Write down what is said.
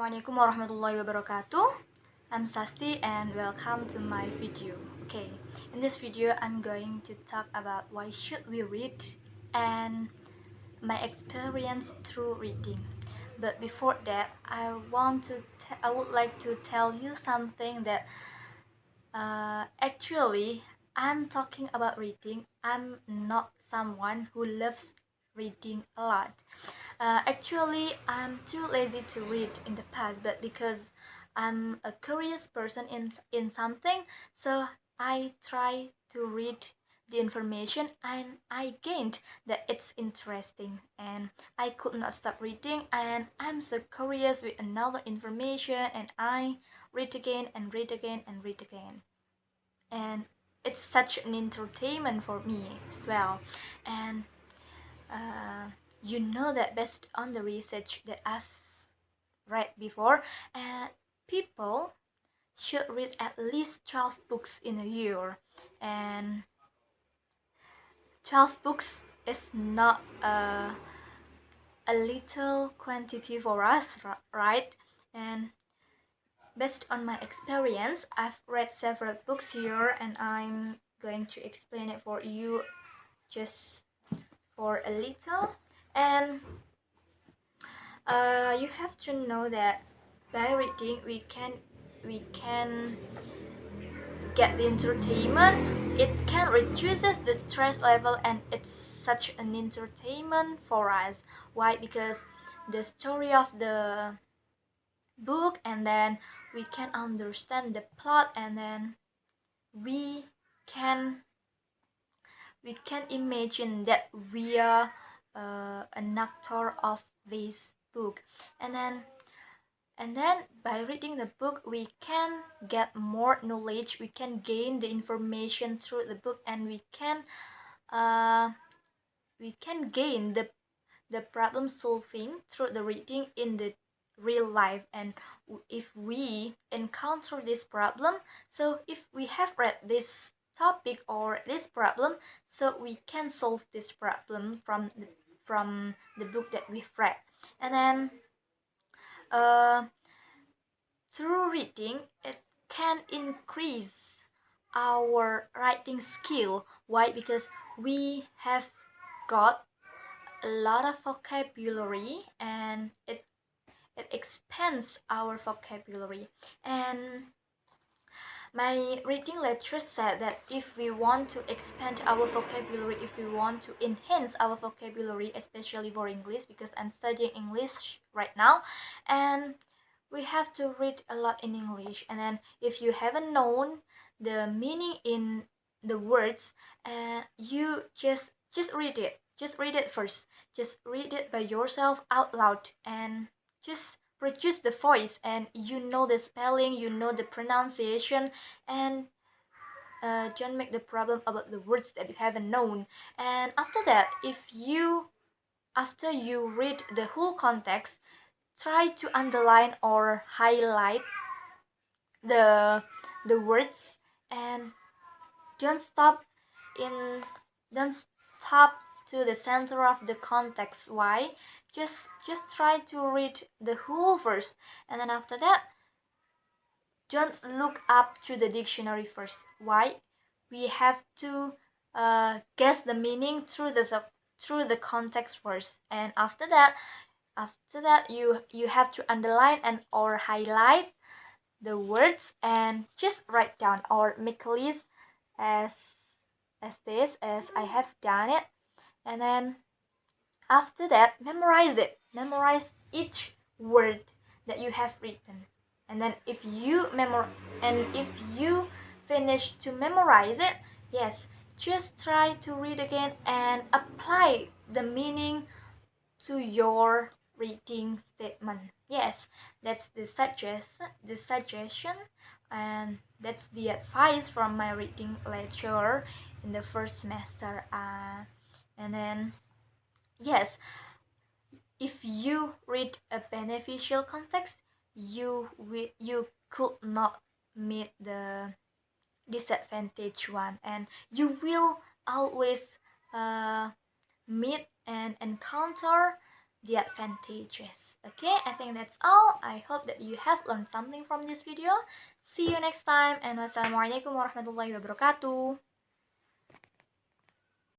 Assalamualaikum warahmatullahi wabarakatuh. I'm Sasti and welcome to my video. Okay, in this video I'm going to talk about why should we read and my experience through reading. But before that, I would like to tell you something that actually I'm talking about reading. I'm not someone who loves reading a lot. Actually, I'm too lazy to read in the past, but because I'm a curious person in something, so I try to read the information and I gained that it's interesting and I could not stop reading, and I'm so curious with another information and I read again and read again and read again, and it's such an entertainment for me as well. And uh, you know that based on the research that I've read before, people should read at least 12 books in a year, and 12 books is not a little quantity for us, right? And based on my experience, I've read several books here and I'm going to explain it for you just for a little. And you have to know that by reading we can get the entertainment. It can reduces the stress level and it's such an entertainment for us. Why? Because the story of the book, and then we can understand the plot, and then we can we can imagine that we are an actor of this book. And then and then by reading the book we can get more knowledge, we can gain the information through the book, and uh, we can gain the problem solving through the reading in the real life. And if we encounter this problem, so if we have read this topic or this problem, so we can solve this problem from the book that we've read. And then uh, through reading it can increase our writing skill. Why? Because we have got a lot of vocabulary, and it expands our vocabulary. And my reading lecture said that if we want to expand our vocabulary, if we want to enhance our vocabulary, especially for English, because I'm studying English right now, and we have to read a lot in English. And then if you haven't known the meaning in the words, you just read it. Just read it first. Just read it by yourself out loud, and just produce the voice, and you know the spelling, you know the pronunciation, and don't make the problem about the words that you haven't known. And after that, after you read the whole context, try to underline or highlight the words, and don't stop in don't stop to the center of the context. Why? Just try to read the whole verse, and then after that don't look up to the dictionary first. Why? We have to guess the meaning through the context first, and after that you have to underline and or highlight the words, and just write down or make a list as as I have done it. And then after that, memorize it. Memorize each word that you have written. And then if you finish to memorize it, yes, just try to read again and apply the meaning to your reading statement. Yes, that's the suggestion, and that's the advice from my reading lecture in the first semester. And then yes, if you read a beneficial context, you could not meet the disadvantage one, and you will always meet and encounter the advantages. Okay, I think that's all. I hope that you have learned something from this video. See you next time, and wassalamualaikum warahmatullahi wabarakatuh.